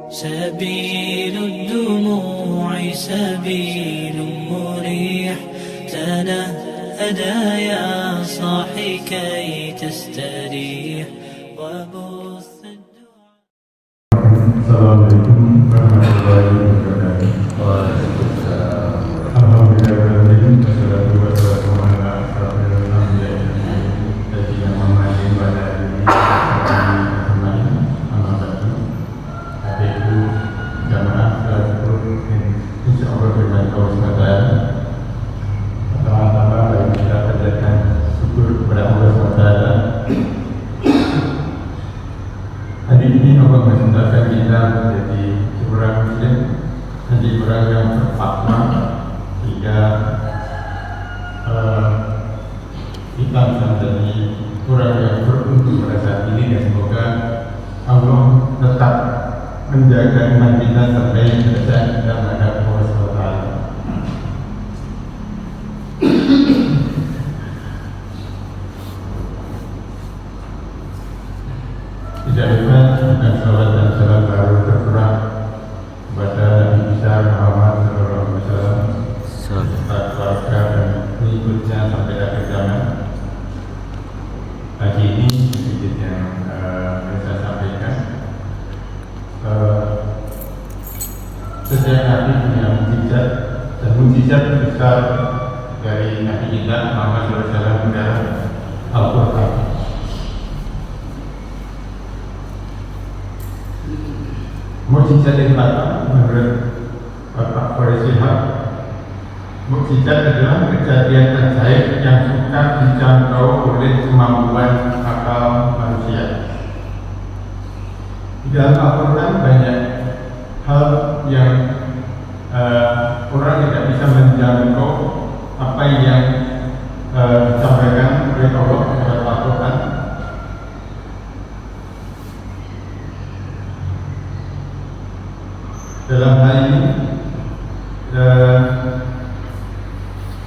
سبيل الدموع سبيل مريح، تنهدى يا صاحي كي تستريح وبث الدعاء. السلام عليكم ورحمة الله وبركاته. Waalaikumsalam. Alhamdulillah, wassalatu wassalamu ala asyrafil anbiya'i sayyidina Muhammadin wa ala alihi wa sahbihi ajma'in. Amma ba'du. Ibu jamaah sekalian, insyaallah dengan Allah pertama-tama mari kita panjatkan syukur kepada Allah SWT. Hari ini Allah menjadikan kita menjadi seorang muslim, menjadi orang yang bertakwa, sehingga kita bisa menjadi orang yang beruntung pada saat ini, dan semoga Allah tetap menjaga iman kita sampai pada saat kita menghadap Allah SWT. Tidak lupa dengan salawat dan salam baru tercurah kepada Nabi besar Muhammad SAW serta keluarga dan pengikutnya sampai akhir zaman. Pagi ini sedikit yang saya sampaikan. Setiap Nabi punya mukjizat, dan mukjizat besar dari Nabi kita Muhammad SAW adalah Al-Quran. Mukjizat yang pertama menurut Bapak Farisihab, mukjizat adalah kejadian ajaib yang sukar dijangkau oleh kemampuan akal manusia. Di dalam Al-Quran banyak hal yang orang tidak bisa menjangkau apa yang disampaikan oleh Allah dalam Al-Quran. Dalam hal ini,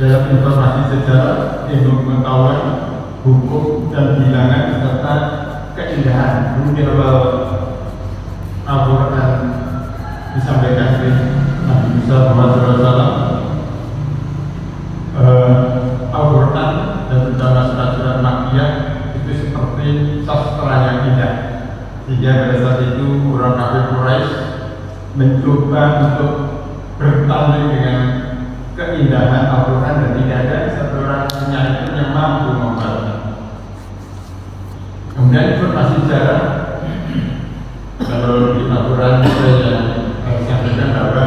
dalam informasi sejarah, ilmu pengetahuan, hukum dan bilangan serta keindahan. Di awal Al-Quran disampaikan oleh Nabi Muhammad SAW. Al-Quran dan terutama surat-surat Makkiyah itu seperti sastra yang indah, sehingga pada saat itu orang kafir Quraisy mencoba untuk bertanding dengan keindahan Al-Quran, dan tidak ada satu orang penyair pun yang mampu membaca. Kemudian informasi sejarah, kalau di Al-Quran yang sampaikan bahwa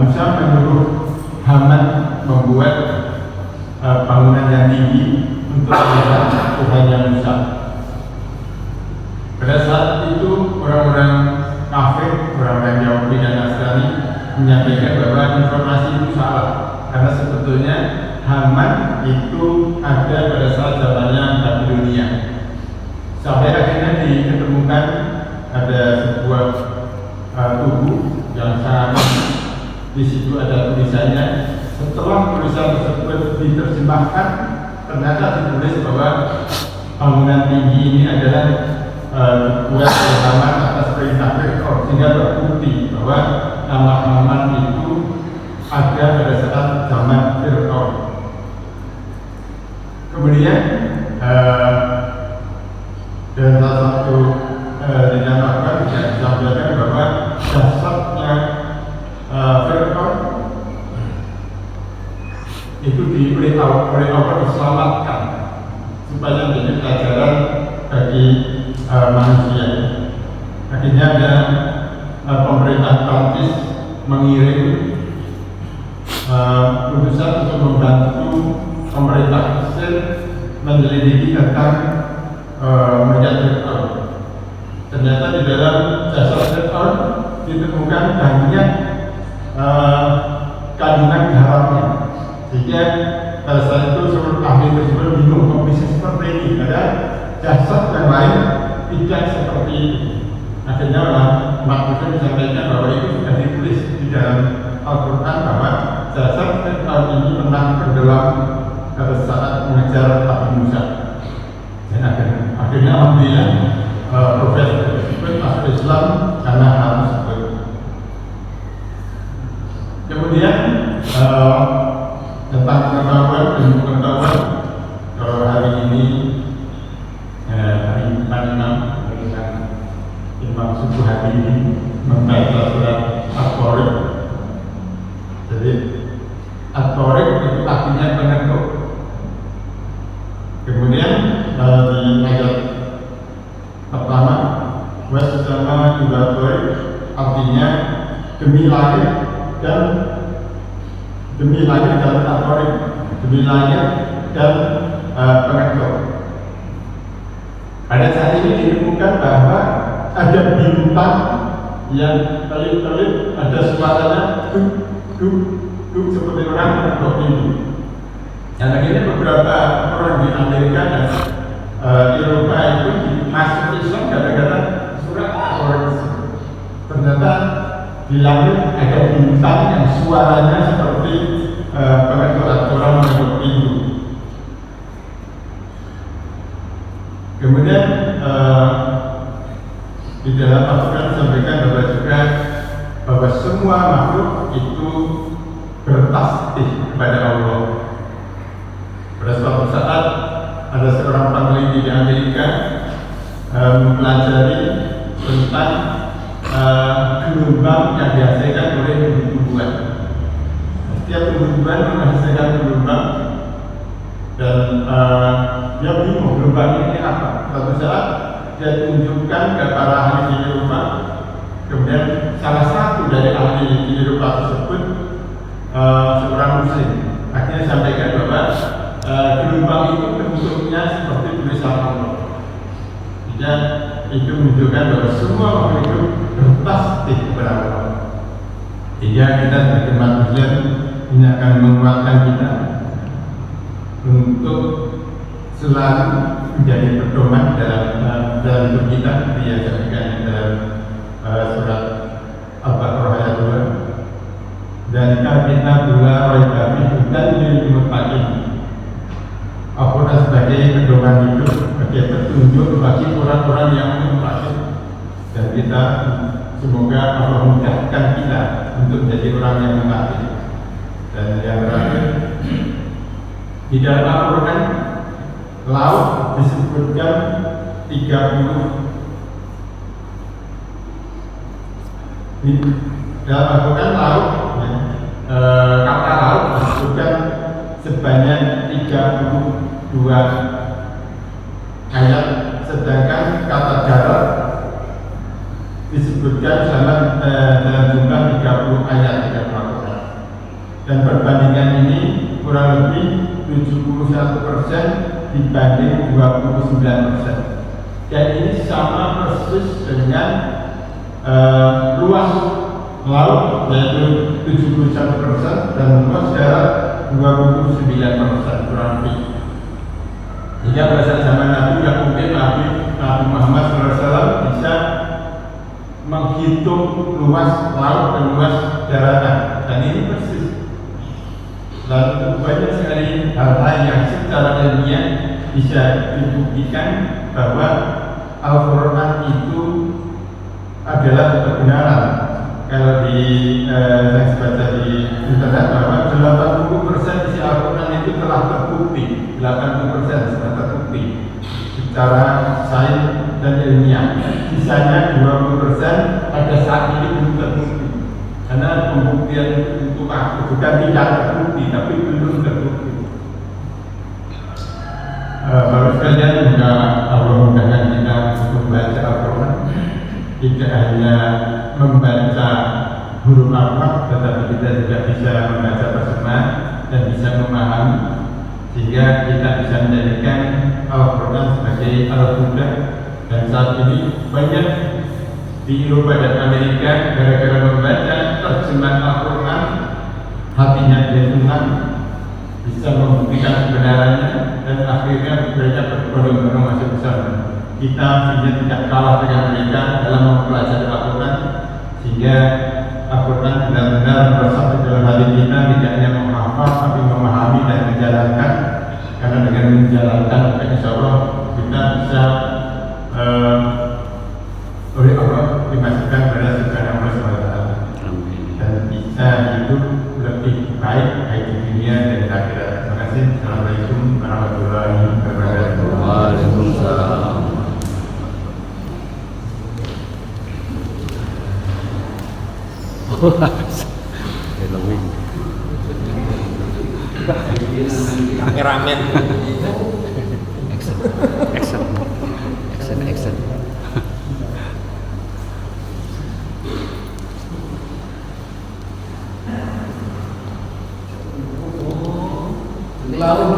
Musa menyuruh Haman membuat bangunan yang tinggi untuk melihat Tuhannya Musa. Pada saat itu orang-orang kafir, orang-orang Yahudi dan Nasrani menyampaikan bahwa informasi itu salah, karena sebetulnya Haman itu ada pada saat zamannya Babilonia. Sampai akhirnya ditemukan ada sebuah tubuh yang sangat, di situ ada tulisannya. Setelah tulisan tersebut diterjemahkan, ternyata ditulis bahwa bangunan tinggi ini adalah dibuat oleh Haman atas perintah Fir'aun, sehingga terbukti bahwa nama Haman itu ada pada saat zaman Fir'aun. Kemudian dan salah satu dinamakan tidak disampaikan bahwa jasadnya Fir'aun itu oleh Allah diselamatkan supaya menjadi pelajaran bagi manusia. Akhirnya ada pemerintah Prancis mengirim utusan untuk membantu pemerintah Mesir menyelidiki tentang mayat Fir'aun. Ternyata di dalam jasad Fir'aun ditemukan banyak kandungan garamnya, sehingga pada saat itu seluruh ahli tersebut bingung kok bisa seperti ini, padahal jasad yang lain tidak seperti itu. Akhirnya umat Muslim disampaikan bahwa itu sudah ditulis di dalam Al-Quran bahwa jasad Fir'aun ini pernah tenggelam pada saat mengejar Nabi Musa. Dan akhirnya alhamdulillah profesor tersebut masuk Islam karena harus subuh hari ini membaca surat At-Tariq. Jadi At-Tariq itu artinya penentu. Kemudian di ayat pertama was-sama juga Tariq artinya demi langit dan At-Tariq, demi langit dan penentu. Pada saat ini ditemukan bahwa ada bintang yang kelip-kelip, ada suaranya duk seperti orang berdok ini. Dan akhirnya beberapa orang di Amerika dan Eropa itu masuk Islam gara-gara surat Al-Quran. Ternyata di langit ada bintang yang suaranya seperti pengetuk orang berdok ini. Kemudian di dalam Al-Quran disampaikan bahwa semua makhluk itu bertasbih kepada Allah. Pada suatu saat ada seorang peneliti di Amerika mempelajari tentang gelombang yang dihasilkan oleh tumbuh-tumbuhan. Setiap tumbuh-tumbuhan menghasilkan gelombang dan dia bingung gelombang ini apa. Suatu saat dia tunjukkan ke para ahli kimia Eropa. Kemudian salah satu dari ahli kimia Eropa tersebut seorang muslim akhirnya sampaikan bahwa gelombang itu bentuknya seperti tulisan Allah. Dan itu menunjukkan bahwa semua makhluk itu bertasbih kepada Allah. Sehingga kita sebagai manusia ini akan menguatkan kita untuk selalu menjadi pedoman dalam hidup kita. Dia sampaikan dalam surat Al-Baqarah ayat 2. Dan kita pula roibami dan dimuttaqin. Al-Quran sebagai pedoman hidup, sebagai petunjuk bagi orang-orang yang muttaqin. Dan kita semoga Allah mudahkan kita untuk menjadi orang yang muttaqin. Dan yang terakhir, di dalam Al-Quran laut disebutkan 30. Di dalam Al-Quran laut kata laut disebutkan sebanyak 32 ayat, sedangkan kata darat disebutkan dalam jumlah 30 ayat di dalam Al-Quran. Dan perbandingan ini kurang lebih 71% dibanding 29%. Dan ini sama persis dengan luas laut yaitu 71% dan luas darat 29% kurang lebih. Hingga pada zaman Nabi yang mungkin Nabi Muhammad SAW bisa menghitung luas laut dan luas daratan. Dan ini persis. Lalu banyak sekali hal-hal yang secara ilmiah bisa dibuktikan bahwa Al-Quran itu adalah kebenaran. Kalau saya baca di internet bahwa 80% isi Al-Quran itu telah terbukti, 80% sudah terbukti secara sains dan ilmiah. Sisanya 20% pada saat ini belum terbukti. Karena pembuktian untuk aku bukan tidak terbukti, tapi belum terbukti. Baru sekalian, semoga Allah mudahkan kita untuk membaca Al-Quran. Tidak hanya membaca huruf Al-Quran, tetapi kita juga bisa membaca terjemahan dan bisa memahami, sehingga kita bisa menjadikan Al-Quran sebagai Al-Huda. Dan saat ini banyak di Eropa dan Amerika gara-gara membaca terjemahan Al-Quran, hatinya dia tenang, bisa membuktikan kebenarannya, dan akhirnya mereka berbondong-bondong masuk ke sana. Kita tidak kalah dengan mereka dalam mempelajari Al-Quran, sehingga Al-Quran benar-benar meresap di dalam hati kita, tidak hanya menghafal tapi memahami dan menjalankan. Karena dengan menjalankan, insya Allah kita bisa oleh Allah dimasukkan pada surga Allah SWT dan bisa hidup lebih baik di dunia dan di akhirat. Terima kasih. Assalamualaikum warahmatullahi wabarakatuh. Waalaikumsalam. Halloween. Ramen. Action. Action. Action. Action. Lalu